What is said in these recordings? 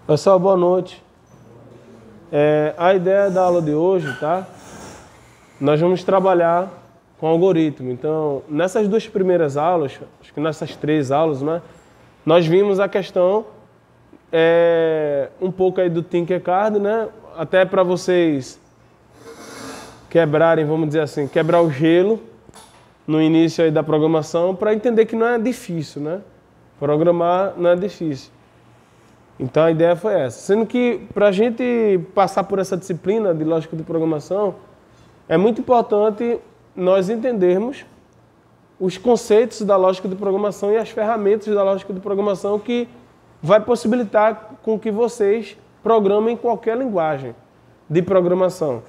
Pessoal, boa noite. A ideia da aula de hoje, tá? Nós vamos trabalhar com algoritmo. Então, nessas duas primeiras aulas, acho que nessas 3 aulas, né? Nós vimos a questão um pouco aí do Tinkercad, né? Até para vocês quebrarem, vamos dizer assim, quebrar o gelo no início aí da programação, para entender que não é difícil, né? Programar não é difícil. Então a ideia foi essa. Sendo que para a gente passar por essa disciplina de lógica de programação, é muito importante nós entendermos os conceitos da lógica de programação e as ferramentas da lógica de programação que vai possibilitar com que vocês programem qualquer linguagem de programação.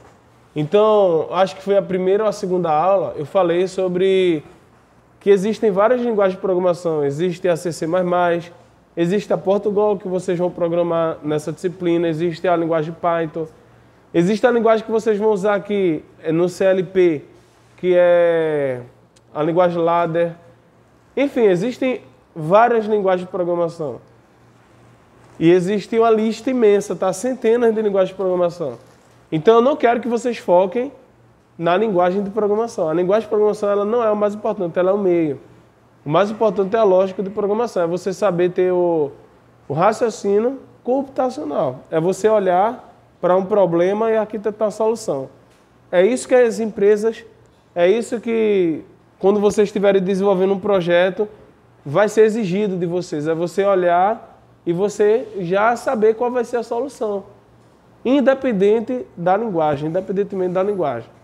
Então, acho que foi a primeira ou a segunda aula, eu falei sobre que existem várias linguagens de programação. Existe a C++, existe a Portugal, que vocês vão programar nessa disciplina, existe a linguagem Python, existe a linguagem que vocês vão usar aqui no CLP, que é a linguagem Ladder. Enfim, existem várias linguagens de programação. E existe uma lista imensa, tá? Centenas de linguagens de programação. Então eu não quero que vocês foquem na linguagem de programação. A linguagem de programação ela não é o mais importante, ela é o meio. O mais importante é a lógica de programação, é você saber ter o raciocínio computacional. É você olhar para um problema e arquitetar a solução. É isso que as empresas, é isso que, quando vocês estiverem desenvolvendo um projeto, vai ser exigido de vocês. É você olhar e você já saber qual vai ser a solução. Independentemente da linguagem.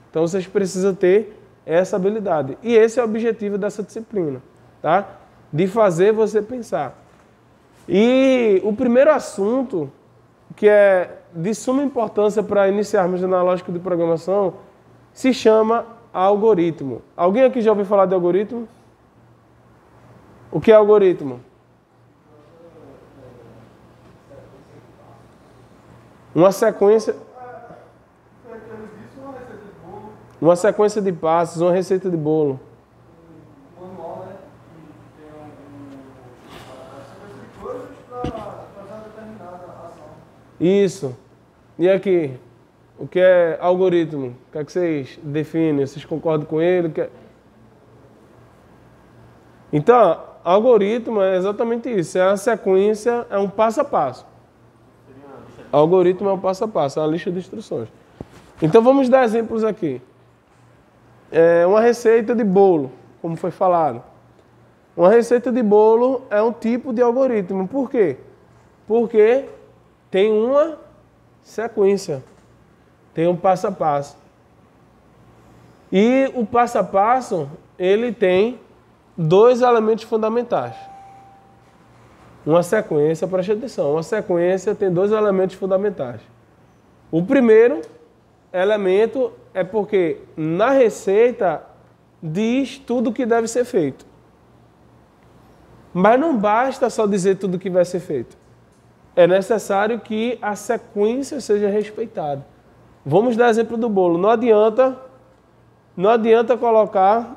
Então vocês precisam ter essa habilidade. E esse é o objetivo dessa disciplina. Tá? De fazer você pensar. E o primeiro assunto, que é de suma importância para iniciarmos na lógica de programação, se chama algoritmo. Alguém aqui já ouviu falar de algoritmo? O que é algoritmo? Uma sequência de passos, uma receita de bolo. Isso. E aqui? O que é algoritmo? O que é que vocês definem? Vocês concordam com ele? Então, algoritmo é exatamente isso. É a sequência, é um passo a passo. Algoritmo é um passo a passo, é uma lista de instruções. Então, vamos dar exemplos aqui. Uma receita de bolo, como foi falado. Uma receita de bolo é um tipo de algoritmo. Por quê? Porque tem uma sequência, tem um passo a passo. E o passo a passo, ele tem 2 elementos fundamentais. Uma sequência, preste atenção, uma sequência tem 2 elementos fundamentais. O primeiro elemento é porque na receita diz tudo o que deve ser feito. Mas não basta só dizer tudo o que vai ser feito. É necessário que a sequência seja respeitada. Vamos dar exemplo do bolo. Não adianta colocar,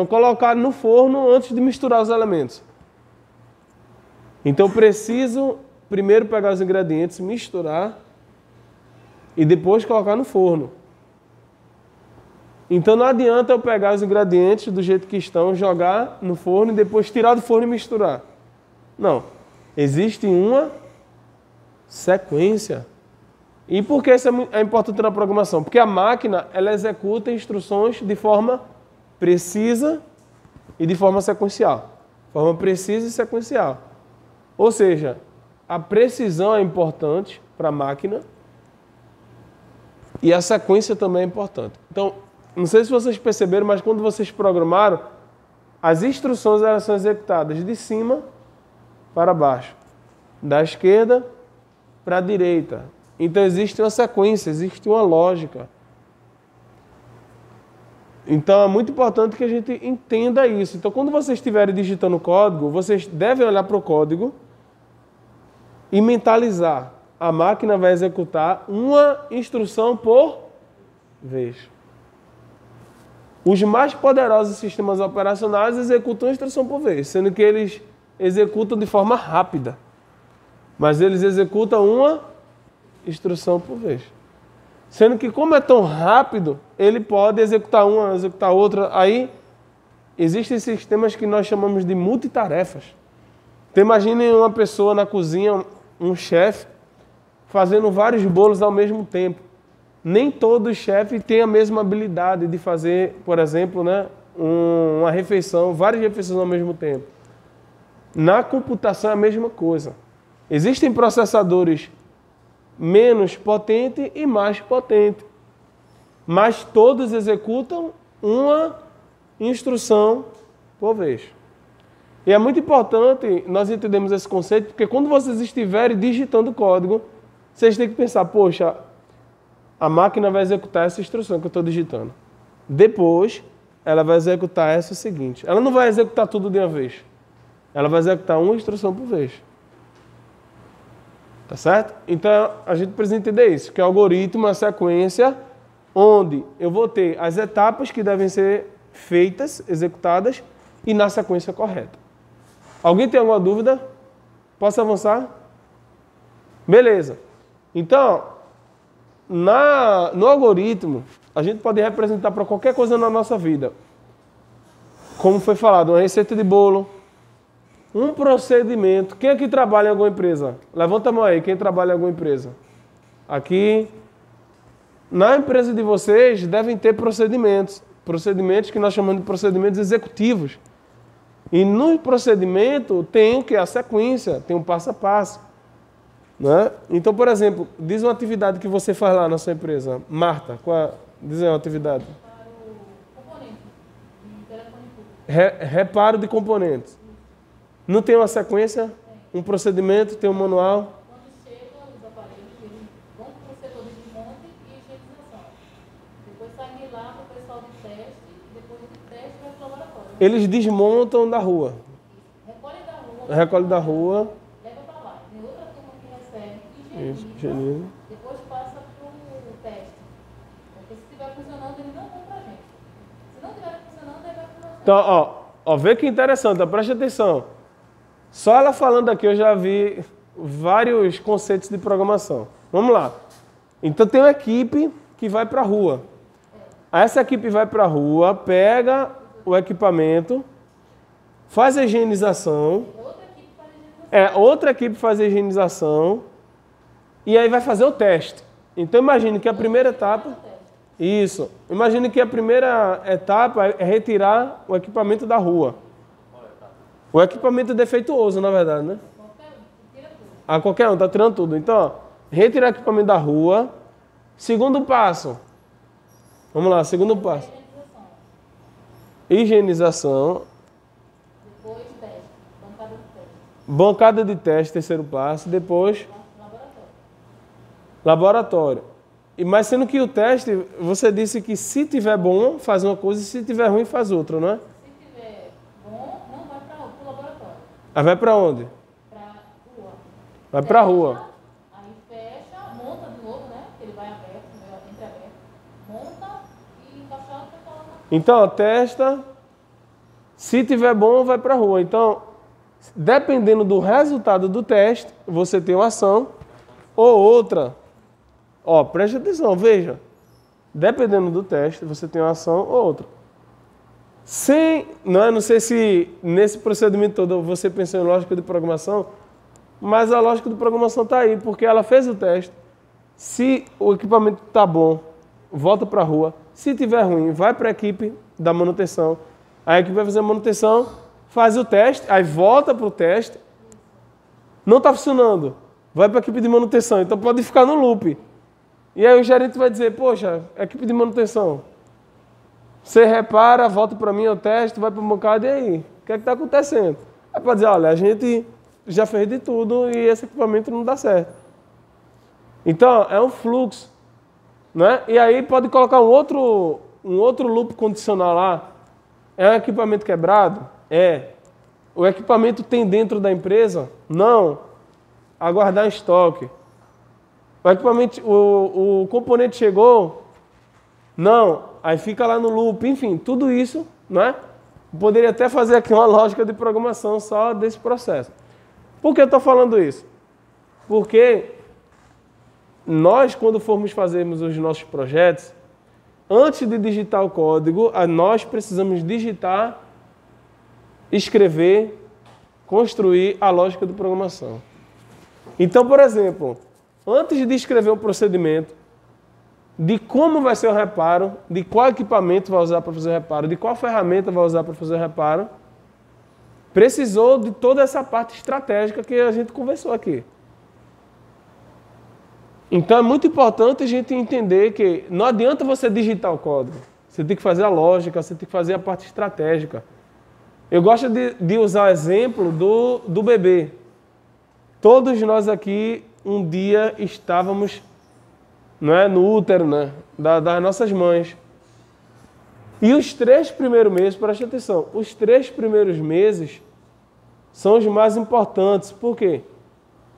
colocar no forno antes de misturar os elementos. Então eu preciso primeiro pegar os ingredientes, misturar e depois colocar no forno. Então não adianta eu pegar os ingredientes do jeito que estão, jogar no forno e depois tirar do forno e misturar. Não. Existe uma sequência. E por que isso é importante na programação? Porque a máquina ela executa instruções de forma precisa e de forma sequencial. Forma precisa e sequencial. Ou seja, a precisão é importante para a máquina e a sequência também é importante. Então, não sei se vocês perceberam, mas quando vocês programaram, as instruções elas são executadas de cima para baixo, da esquerda para a direita. Então existe uma sequência, existe uma lógica. Então é muito importante que a gente entenda isso. Então quando vocês estiverem digitando o código, vocês devem olhar para o código e mentalizar. A máquina vai executar uma instrução por vez. Os mais poderosos sistemas operacionais executam uma instrução por vez, sendo que eles executam de forma rápida, mas eles executam uma instrução por vez. Sendo que, como é tão rápido, ele pode executar uma, executar outra. Aí, existem sistemas que nós chamamos de multitarefas. Então, imagine uma pessoa na cozinha, um chefe, fazendo vários bolos ao mesmo tempo. Nem todo chefe tem a mesma habilidade de fazer, por exemplo, né, uma refeição, várias refeições ao mesmo tempo. Na computação é a mesma coisa. Existem processadores menos potentes e mais potentes, mas todos executam uma instrução por vez. E é muito importante nós entendermos esse conceito, porque quando vocês estiverem digitando código, vocês têm que pensar, poxa, a máquina vai executar essa instrução que eu estou digitando. Depois, ela vai executar essa seguinte. Ela não vai executar tudo de uma vez. Ela vai executar uma instrução por vez. Tá certo? Então, a gente precisa entender isso, que o algoritmo é uma sequência onde eu vou ter as etapas que devem ser feitas, executadas, e na sequência correta. Alguém tem alguma dúvida? Posso avançar? Beleza. Então, no algoritmo, a gente pode representar para qualquer coisa na nossa vida. Como foi falado, uma receita de bolo, um procedimento. Quem aqui trabalha em alguma empresa? Levanta a mão aí, quem trabalha em alguma empresa? Aqui, na empresa de vocês, devem ter procedimentos. Procedimentos que nós chamamos de procedimentos executivos. E no procedimento tem o que? A sequência, tem um passo a passo. Né? Então, por exemplo, diz uma atividade que você faz lá na sua empresa. Marta, diz aí uma atividade. Reparo de componentes. Não tem uma sequência? Um procedimento, tem um manual? Quando chegam os aparelhos, eles vão para o setor de desmonte e higienização. Depois saem de lá para o pessoal de teste, depois do teste vai para o laboratório. Eles desmontam da rua. Recolhe da rua. Recolhe da rua. Leva para lá. Tem outra turma que recebe, higieniza. Depois passa para o teste. Porque se estiver funcionando, eles não vão para a gente. Se não estiver funcionando, ele vai para o nosso. Então, vê que interessante, preste atenção. Só ela falando aqui eu já vi vários conceitos de programação. Vamos lá. Então tem uma equipe que vai para a rua. Essa equipe vai para a rua, pega o equipamento, faz a higienização. Outra equipe faz a higienização e aí vai fazer o teste. Então imagine que a primeira etapa... Isso. Imagine que a primeira etapa é retirar o equipamento da rua. O equipamento defeituoso, na verdade, né? Qualquer um, tá tirando tudo. Então, ó, retirar o equipamento da rua. Segundo passo. Vamos lá, segundo passo. Higienização. Depois teste. Bancada de teste. Bancada de teste, terceiro passo. Depois... Laboratório. Mas sendo que o teste, você disse que se tiver bom, faz uma coisa e se tiver ruim, faz outra, não é? Se tiver bom, não vai para o laboratório. Aí vai para onde? Para a rua. Vai para a rua. Aí fecha, monta de novo, né? Ele vai aberto, entreaberto. Monta e encaixado para falar. Então, testa. Se tiver bom, vai para a rua. Então, dependendo do resultado do teste, você tem uma ação ou outra. Ó, preste atenção, veja. Dependendo do teste, você tem uma ação ou outra. Não sei se nesse procedimento todo você pensou em lógica de programação, mas a lógica de programação está aí, porque ela fez o teste. Se o equipamento está bom, volta para a rua. Se tiver ruim, vai para a equipe da manutenção. A equipe vai fazer a manutenção, faz o teste, aí volta para o teste. Não está funcionando, vai para a equipe de manutenção. Então pode ficar no loop. E aí o gerente vai dizer, poxa, equipe de manutenção, você repara, volta para mim, eu testo, vai para o bancada, e aí? O que é que está acontecendo? Aí pode dizer, olha, a gente já fez de tudo e esse equipamento não dá certo. Então, é um fluxo. Né? E aí pode colocar um outro loop condicional lá. É um equipamento quebrado? É. O equipamento tem dentro da empresa? Não. Aguardar em estoque. O componente chegou? Não. Aí fica lá no loop. Enfim, tudo isso, né? poderia até fazer aqui uma lógica de programação só desse processo. Por que eu estou falando isso? Porque nós, quando formos fazermos os nossos projetos, antes de digitar o código, nós precisamos digitar, escrever, construir a lógica de programação. Então, por exemplo, antes de escrever um procedimento, de como vai ser o reparo, de qual equipamento vai usar para fazer o reparo, de qual ferramenta vai usar para fazer o reparo, precisou de toda essa parte estratégica que a gente conversou aqui. Então é muito importante a gente entender que não adianta você digitar o código. Você tem que fazer a lógica, você tem que fazer a parte estratégica. Eu gosto de usar o exemplo do bebê. Todos nós aqui um dia estávamos, não é, no útero, né, das nossas mães. E os 3 primeiros meses, preste atenção, os 3 primeiros meses são os mais importantes. Por quê?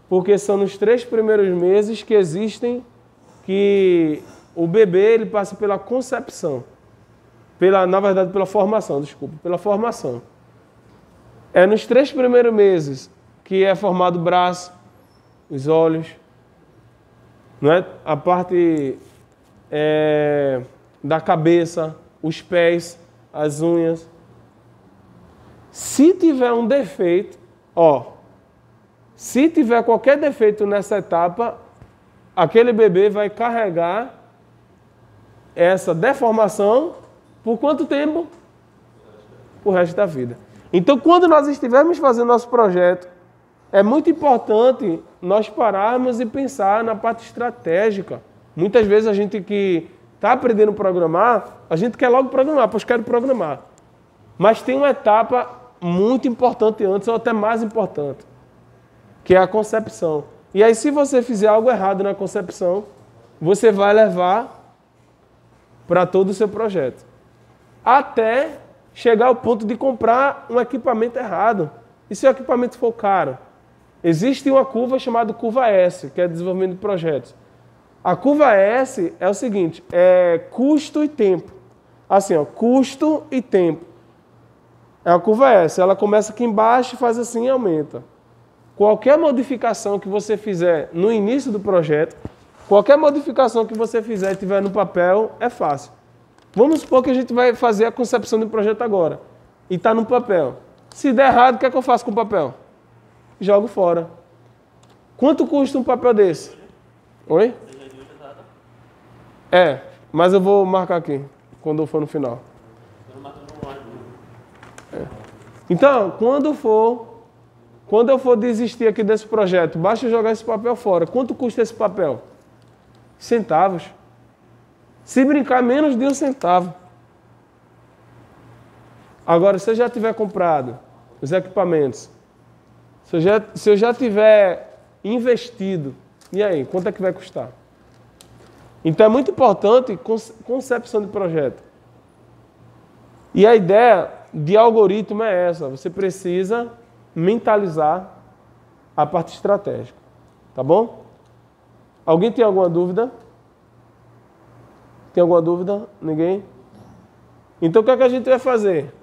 Porque são nos 3 primeiros meses que o bebê ele passa pela concepção. Na verdade, pela formação. É nos 3 primeiros meses que é formado o braço, os olhos, não é? A parte da cabeça, os pés, as unhas. Se tiver um defeito, se tiver qualquer defeito nessa etapa, aquele bebê vai carregar essa deformação por quanto tempo? O resto da vida. Então, quando nós estivermos fazendo nosso projeto, é muito importante nós pararmos e pensar na parte estratégica. Muitas vezes a gente que está aprendendo a programar, a gente quer logo programar, pois quero programar. Mas tem uma etapa muito importante antes, ou até mais importante, que é a concepção. E aí, se você fizer algo errado na concepção, você vai levar para todo o seu projeto. Até chegar ao ponto de comprar um equipamento errado. E se o equipamento for caro? Existe uma curva chamada curva S, que é desenvolvimento de projetos. A curva S é o seguinte, é custo e tempo. Assim, custo e tempo. É a curva S, ela começa aqui embaixo e faz assim e aumenta. Qualquer modificação que você fizer no início do projeto, qualquer modificação que você fizer e tiver no papel, é fácil. Vamos supor que a gente vai fazer a concepção do projeto agora. E está no papel. Se der errado, o que é que eu faço com o papel? Jogo fora. Quanto custa um papel desse? Oi? Mas eu vou marcar aqui, quando for no final. Então, quando eu for desistir aqui desse projeto, basta jogar esse papel fora. Quanto custa esse papel? Centavos. Se brincar, menos de 1 centavo. Agora, se eu já tiver comprado os equipamentos, se eu já tiver investido, e aí, quanto é que vai custar? Então é muito importante concepção de projeto. E a ideia de algoritmo é essa, você precisa mentalizar a parte estratégica, tá bom? Alguém tem alguma dúvida? Tem alguma dúvida? Ninguém? Então o que é que a gente vai fazer?